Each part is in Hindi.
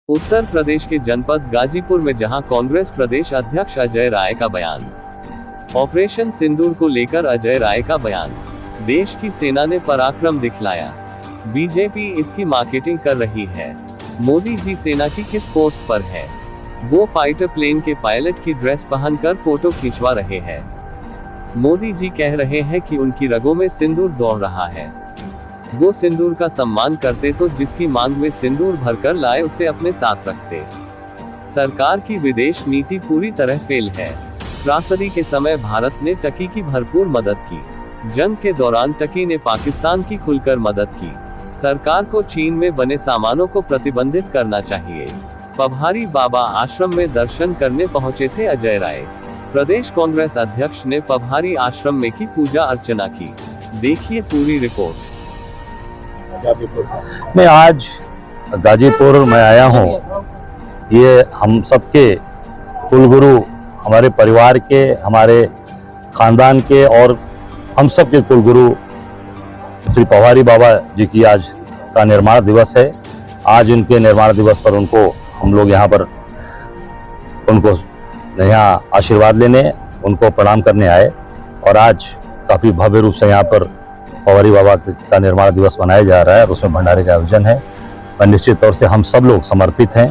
उत्तर प्रदेश के जनपद गाजीपुर में जहां कांग्रेस प्रदेश अध्यक्ष अजय राय का बयान। ऑपरेशन सिंदूर को लेकर अजय राय का बयान। देश की सेना ने पराक्रम दिखलाया, बीजेपी इसकी मार्केटिंग कर रही है। मोदी जी सेना की किस पोस्ट पर है? वो फाइटर प्लेन के पायलट की ड्रेस पहनकर फोटो खिंचवा रहे हैं। मोदी जी कह रहे हैं कि उनकी रगों में सिंदूर दौड़ रहा है। वो सिंदूर का सम्मान करते तो जिसकी मांग में सिंदूर भरकर लाए उसे अपने साथ रखते। सरकार की विदेश नीति पूरी तरह फेल है। त्रासदी के समय भारत ने टर्की की भरपूर मदद की। जंग के दौरान टर्की ने पाकिस्तान की खुलकर मदद की। सरकार को चीन में बने सामानों को प्रतिबंधित करना चाहिए। पभारी बाबा आश्रम में दर्शन करने पहुंचे थे अजय राय। प्रदेश कांग्रेस अध्यक्ष ने पभारी आश्रम में की पूजा अर्चना की। देखिए पूरी रिपोर्ट। मैं आज गाजीपुर में आया हूँ। ये हम सबके कुलगुरु, हमारे परिवार के, हमारे खानदान के और हम सब के कुलगुरु श्री पभारी बाबा जी की आज का निर्माण दिवस है। आज उनके निर्माण दिवस पर उनको हम लोग यहाँ पर उनको यहाँ आशीर्वाद लेने, उनको प्रणाम करने आए और आज काफ़ी भव्य रूप से यहाँ पर पभारी बाबा का निर्माण दिवस मनाया जा रहा है और उसमें भंडारे का आयोजन है। और निश्चित तौर से हम सब लोग समर्पित हैं,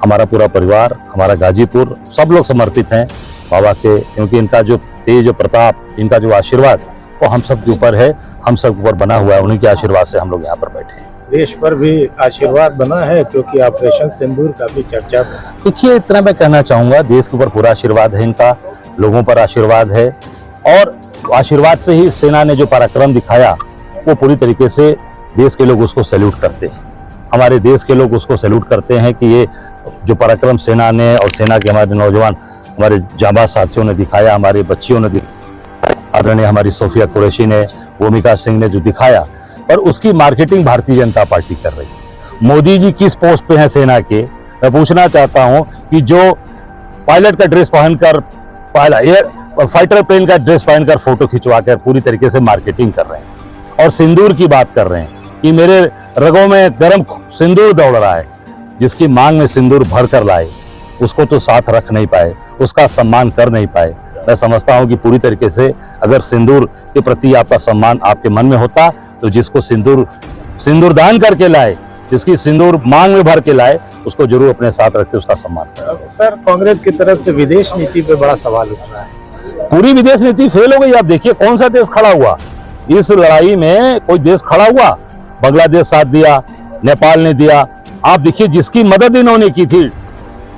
हमारा पूरा परिवार, हमारा गाजीपुर, सब लोग समर्पित हैं बाबा के, क्योंकि इनका जो तेज प्रताप, इनका जो आशीर्वाद वो हम सब के ऊपर है, हम सब के ऊपर बना हुआ है। उन्हीं के आशीर्वाद से हम लोग यहाँ पर बैठे हैं। देश पर भी आशीर्वाद बना है क्योंकि ऑपरेशन सिंदूर का भी चर्चा है। देखिए, इतना मैं कहना चाहूँगा, देश के ऊपर पूरा आशीर्वाद है इनका, लोगों पर आशीर्वाद है और आशीर्वाद से ही सेना ने जो पराक्रम दिखाया वो पूरी तरीके से देश के लोग उसको सैल्यूट करते हैं। हमारे देश के लोग उसको सैल्यूट करते हैं कि ये जो पराक्रम सेना ने और सेना के हमारे नौजवान, हमारे जांबाज साथियों ने दिखाया, हमारी बच्चियों ने दिखाया, आदरणीय हमारी सोफिया कुरैशी ने, भूमिका सिंह ने जो दिखाया, और उसकी मार्केटिंग भारतीय जनता पार्टी कर रही है। मोदी जी किस पोस्ट पे हैं सेना के? मैं पूछना चाहता हूं कि जो पायलट का ड्रेस पहनकर, फाइटर प्लेन का ड्रेस पहनकर फोटो खिंचवाकर पूरी तरीके से मार्केटिंग कर रहे हैं और सिंदूर की बात कर रहे हैं कि मेरे रगों में गर्म सिंदूर दौड़ रहा है। जिसकी मांग में सिंदूर भर कर लाए उसको तो साथ रख नहीं पाए, उसका सम्मान कर नहीं पाए। मैं समझता हूं कि पूरी तरीके से अगर सिंदूर के प्रति आपका सम्मान आपके मन में होता तो जिसको सिंदूर दान करके लाए, जिसकी सिंदूर मांग में भर के लाए, उसको जरूर अपने साथ रखते, उसका सम्मान करें। सर, कांग्रेस की तरफ से विदेश नीति पे बड़ा सवाल उठ रहा है। पूरी विदेश नीति फेल हो गई। आप देखिए कौन सा देश खड़ा हुआ इस लड़ाई में? कोई देश खड़ा हुआ? बांग्लादेश साथ दिया, नेपाल ने दिया। आप देखिए जिसकी मदद इन्होंने की थी,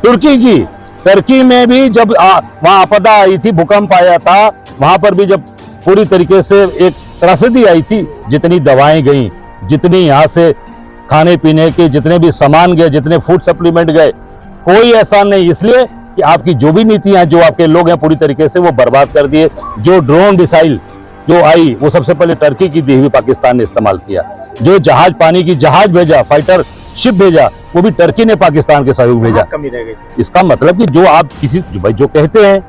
तुर्की की। टर्की में भी जब वहां आपदा आई थी, भूकंप आया था, वहां पर भी जब पूरी तरीके से एक त्रासदी आई थी, जितनी दवाएं गई, जितनी यहाँ से खाने पीने के जितने भी सामान गए, जितने फूड सप्लीमेंट गए, कोई ऐसा नहीं। इसलिए कि आपकी जो भी नीतियां, जो आपके लोग हैं पूरी तरीके से वो बर्बाद कर दिए। जो ड्रोन मिसाइल जो आई वो सबसे पहले टर्की की दी हुई पाकिस्तान ने इस्तेमाल किया। जो जहाज, पानी की जहाज भेजा, फाइटर शिप भेजा, वो भी टर्की ने पाकिस्तान के सहयोग भेजा। कमी रह गई। इसका मतलब कि जो आप किसी जो कहते हैं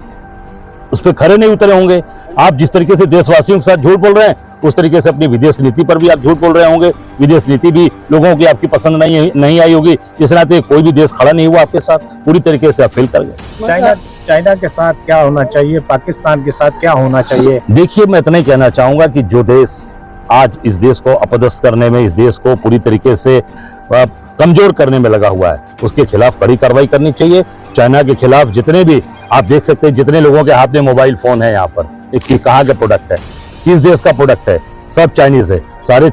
उस पर खरे नहीं उतरे होंगे। आप जिस तरीके से देशवासियों के साथ झूठ बोल रहे हैं, उस तरीके से अपनी विदेश नीति पर भी आप झूठ बोल रहे होंगे। विदेश नीति भी लोगों की आपकी पसंद नहीं आई होगी। इस नाते कोई भी देश खड़ा नहीं हुआ आपके साथ, पूरी तरीके से आप फेल कर गए। चाइना के साथ क्या होना चाहिए, पाकिस्तान के साथ क्या होना चाहिए? देखिए, मैं इतना ही कहना चाहूंगा कि जो देश आज इस देश को अपदस्थ करने में, इस देश को पूरी तरीके से कमजोर करने में लगा हुआ है, उसके खिलाफ कड़ी कार्रवाई करनी चाहिए। चाइना के खिलाफ जितने भी आप देख सकते हैं, जितने लोगों के हाथ में मोबाइल फोन है यहाँ पर, इसकी कहाँ का प्रोडक्ट है, किस देश का प्रोडक्ट है? सब चाइनीज है। सारे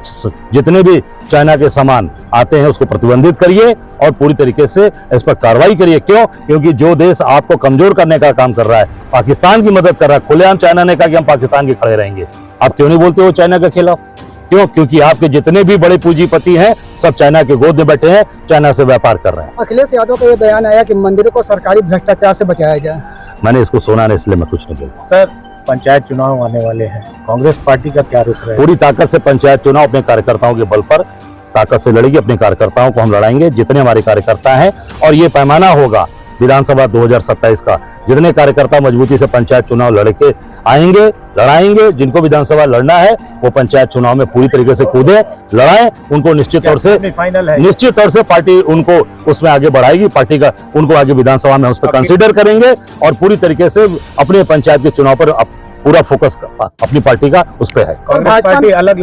जितने भी चाइना के सामान आते हैं उसको प्रतिबंधित करिए और पूरी तरीके से इस पर कार्रवाई करिए। क्यों? क्योंकि जो देश आपको कमजोर करने का काम कर रहा है, पाकिस्तान की मदद कर रहा है, खुलेआम चाइना ने कहा कि हम पाकिस्तान के खड़े रहेंगे। आप क्यों नहीं बोलते हो चाइना के खिलाफ? क्यों? क्योंकि आपके जितने भी बड़े पूंजीपति हैं सब चाइना के गोद में बैठे हैं, चाइना से व्यापार कर रहे हैं। अखिलेश यादव का ये बयान आया कि मंदिरों को सरकारी भ्रष्टाचार से बचाया जाए। मैंने इसको सुना नहीं, इसलिए मैं कुछ नहीं बोलता। सर, पंचायत चुनाव आने वाले हैं, कांग्रेस पार्टी का क्या रुख है? पूरी ताकत से पंचायत चुनाव अपने कार्यकर्ताओं के बल पर ताकत से लड़ेगी। अपने कार्यकर्ताओं को हम लड़ाएंगे, जितने हमारे कार्यकर्ता हैं, और ये पैमाना होगा विधानसभा 2027 का। जितने कार्यकर्ता मजबूती से पंचायत चुनाव लड़के आएंगे, लड़ाएंगे, जिनको विधानसभा लड़ना है वो पंचायत चुनाव में पूरी तरीके से कूदे, लड़ाएं, उनको निश्चित तौर से पार्टी उनको उसमें आगे बढ़ाएगी, पार्टी का उनको आगे विधानसभा में उस पर कंसीडर करेंगे और पूरी तरीके से अपने पंचायत के चुनाव पर पूरा फोकस अपनी पार्टी का उस पर है। कांग्रेस पार्टी अलग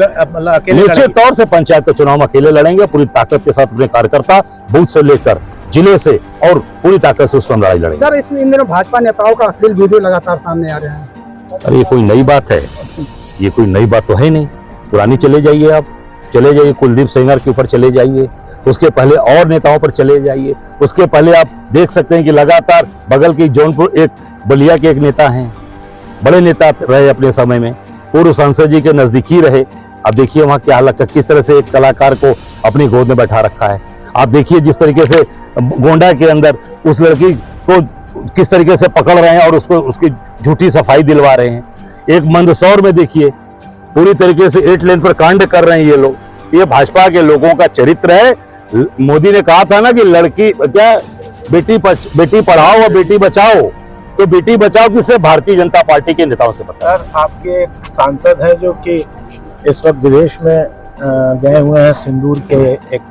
निश्चित तौर से पंचायत के चुनाव में अकेले लड़ेंगे, पूरी ताकत के साथ अपने कार्यकर्ता बूथ से लेकर जिले से और पूरी ताकत से उस पर लड़ाई लड़ेंगे। सर, इन दिनों भाजपा नेताओं का अश्लील वीडियो लगातार सामने आ रहे हैं। अरे ये कोई नई बात है? ये कोई नई बात तो है नहीं, पुरानी चले जाइए, आप चले जाइए कुलदीप सेंगर के ऊपर चले जाइए, उसके पहले और नेताओं पर चले जाइए, उसके पहले आप देख सकते हैं कि लगातार बगल की जौनपुर एक बलिया के एक नेता हैं, बड़े नेता रहे अपने समय में, पूर्व सांसद जी के नजदीकी रहे। अब देखिए वहां क्या हालत है, किस तरह से एक कलाकार को अपनी गोद में बैठा रखा है। आप देखिए जिस तरीके से गोंडा के अंदर उस लड़की को किस तरीके से पकड़ रहे हैं और उसको उसकी झूठी सफाई दिलवा रहे हैं। एक मंदसौर में देखिए पूरी तरीके से 8 लेन पर कांड कर रहे हैं ये लोग। ये भाजपा के लोगों का चरित्र है। मोदी ने कहा था ना कि लड़की क्या बेटी पढ़ाओ और बेटी बचाओ, तो बेटी बचाओ किससे? भारतीय जनता पार्टी के नेताओं से। पता सर, आपके एक सांसद है जो कि इस वक्त विदेश में गए हुए हैं, सिंदूर के एक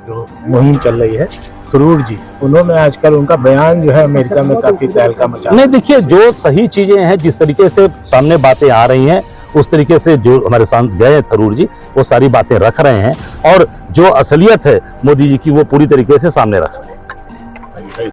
जो मुहिम चल रही है, थरूर जी, उन्होंने आजकल उनका बयान जो है अमेरिका में काफी तहलका मचा। नहीं, देखिए जो सही चीजें हैं, जिस तरीके से सामने बातें आ रही हैं उस तरीके से जो हमारे साथ गए थरूर जी वो सारी बातें रख रहे हैं और जो असलियत है मोदी जी की वो पूरी तरीके से सामने रख रहे हैं।